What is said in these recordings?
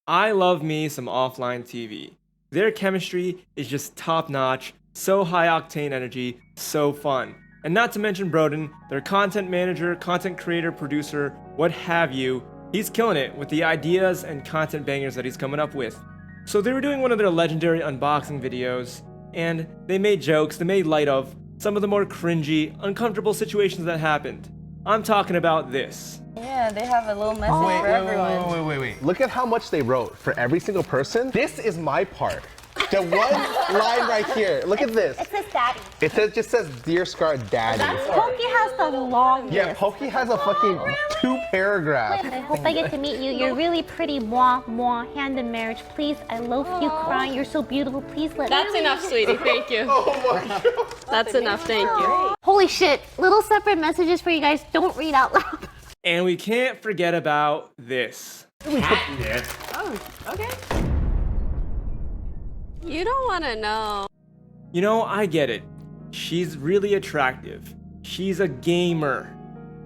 I love me some offline TV. Their chemistry is just top notch, so high octane energy, so fun. And not to mention Broden, their content manager, content creator, producer, what have you, he's killing it with the ideas and content bangers that he's coming up with. So they were doing one of their legendary unboxing videos, and they made jokes, they made light of some of the more cringy, uncomfortable situations that happened. I'm talking about this. Yeah, they have a little message for everyone. Wait. Look at how much they wrote for every single person. This is my part. The one line right here. Look at this. It says daddy. It just says Dear Scar Daddy. Pokey has the longest. Yeah, Pokey has a fucking 2 paragraphs. I hope I get to meet you. You're really pretty. Mwah, mwah. Hand in marriage, please. I love you crying. You're so beautiful. Please let That's me. enough, sweetie. Thank you. Oh my god. That's enough. Thank you. Holy shit. Little separate messages for you guys. Don't read out loud. And we can't forget about this. Oh, okay. You don't want to know. You know, I get it. She's really attractive. She's a gamer.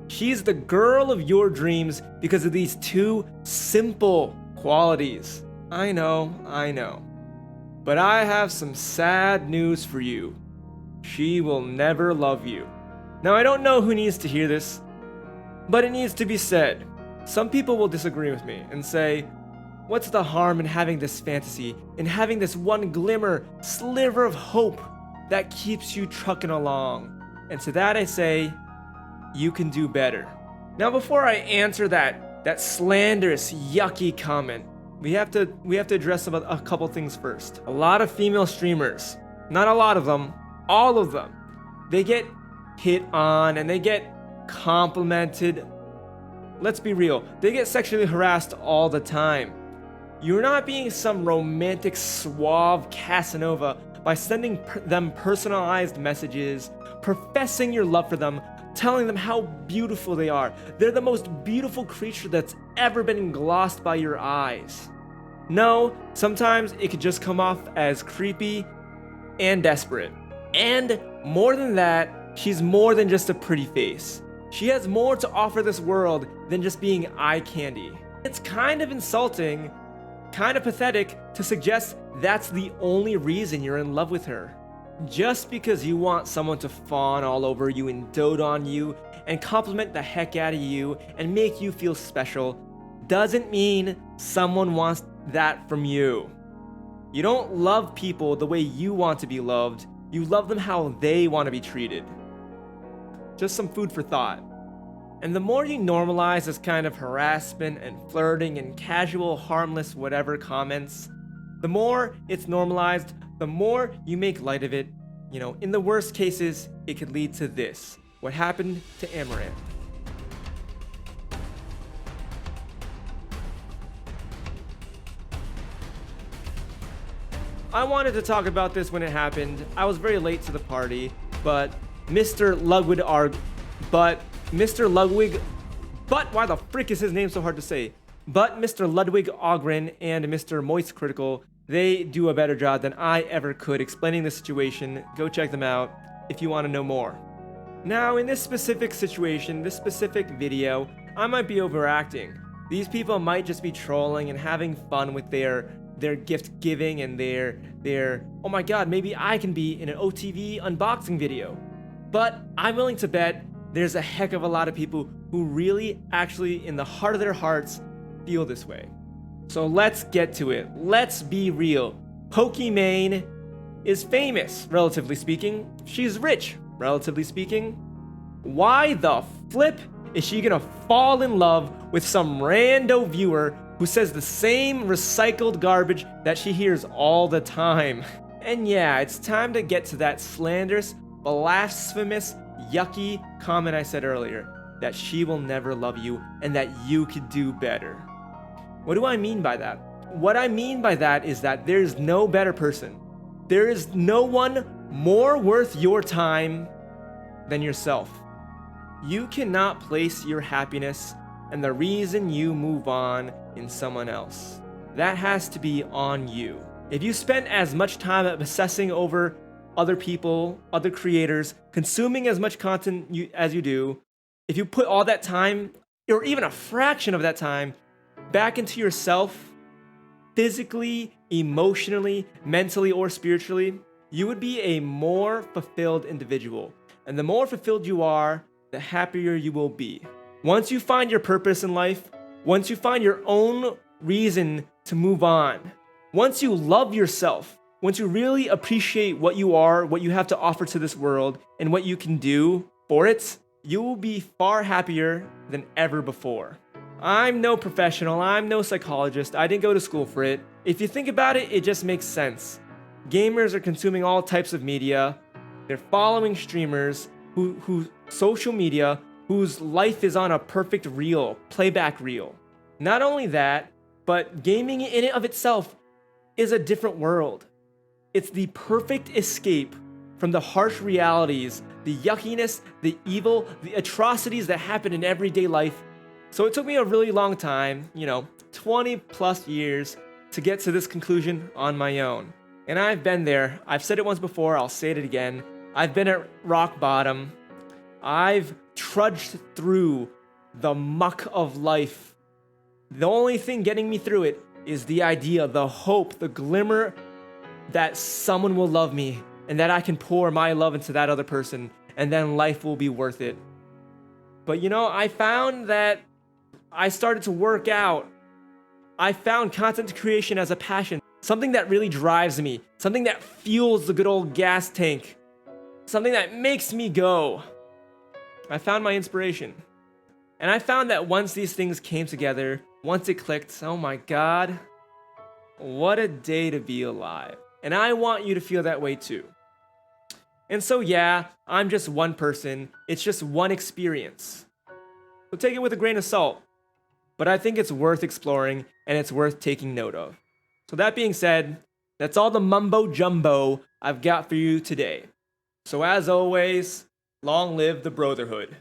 She's the girl of your dreams because of these 2 simple qualities. I know. But I have some sad news for you. She will never love you. Now, I don't know who needs to hear this, but it needs to be said. Some people will disagree with me and say, what's the harm in having this fantasy, in having this one glimmer, sliver of hope that keeps you trucking along? And to that I say, you can do better. Now, before I answer that slanderous, yucky comment, we have to address a couple things first. A lot of female streamers, not a lot of them, all of them, they get hit on and they get complimented. Let's be real, they get sexually harassed all the time. You're not being some romantic, suave Casanova by sending them personalized messages, professing your love for them, telling them how beautiful they are. They're the most beautiful creature that's ever been glossed by your eyes. No, sometimes it could just come off as creepy and desperate. And more than that, she's more than just a pretty face. She has more to offer this world than just being eye candy. It's kind of insulting, kind of pathetic to suggest that's the only reason you're in love with her. Just because you want someone to fawn all over you and dote on you and compliment the heck out of you and make you feel special doesn't mean someone wants that from you. You don't love people the way you want to be loved. You love them how they want to be treated. Just some food for thought. And the more you normalize this kind of harassment and flirting and casual, harmless, whatever comments, the more it's normalized, the more you make light of it. You know, in the worst cases, it could lead to this. What happened to Amaranth. I wanted to talk about this when it happened. I was very late to the party, but Mr. Ludwig why the frick is his name so hard to say? But Mr. Ludwig Ogren and Mr. Moist Critical, they do a better job than I ever could explaining the situation. Go check them out if you want to know more. Now, in this specific situation, this specific video, I might be overacting. These people might just be trolling and having fun with their gift giving and their oh my god, maybe I can be in an OTV unboxing video. But I'm willing to bet there's a heck of a lot of people who really, actually, in the heart of their hearts, feel this way. So let's get to it. Let's be real. Pokimane is famous, relatively speaking. She's rich, relatively speaking. Why the flip is she gonna fall in love with some rando viewer who says the same recycled garbage that she hears all the time? And yeah, it's time to get to that slanderous, blasphemous, yucky comment I said earlier, that she will never love you and that you could do better. What do I mean by that? What I mean by that is that there's no better person. There is no one more worth your time than yourself. You cannot place your happiness and the reason you move on in someone else. That has to be on you. If you spend as much time obsessing over other people, other creators, consuming as much content as you do, if you put all that time, or even a fraction of that time, back into yourself, physically, emotionally, mentally, or spiritually, you would be a more fulfilled individual. And the more fulfilled you are, the happier you will be. Once you find your purpose in life, once you find your own reason to move on, once you love yourself, once you really appreciate what you are, what you have to offer to this world, and what you can do for it, you will be far happier than ever before. I'm no professional, I'm no psychologist, I didn't go to school for it. If you think about it, it just makes sense. Gamers are consuming all types of media. They're following streamers who social media, whose life is on a perfect reel, playback reel. Not only that, but gaming in and of itself is a different world. It's the perfect escape from the harsh realities, the yuckiness, the evil, the atrocities that happen in everyday life. So it took me a really long time, 20 plus years, to get to this conclusion on my own. And I've been there. I've said it once before, I'll say it again. I've been at rock bottom. I've trudged through the muck of life. The only thing getting me through it is the idea, the hope, the glimmer that someone will love me and that I can pour my love into that other person and then life will be worth it. But I found that I started to work out. I found content creation as a passion, something that really drives me, something that fuels the good old gas tank, something that makes me go. I found my inspiration. And I found that once these things came together, once it clicked, oh my God, what a day to be alive. And I want you to feel that way too. And so yeah, I'm just one person. It's just one experience. So take it with a grain of salt. But I think it's worth exploring and it's worth taking note of. So that being said, that's all the mumbo jumbo I've got for you today. So as always, long live the brotherhood.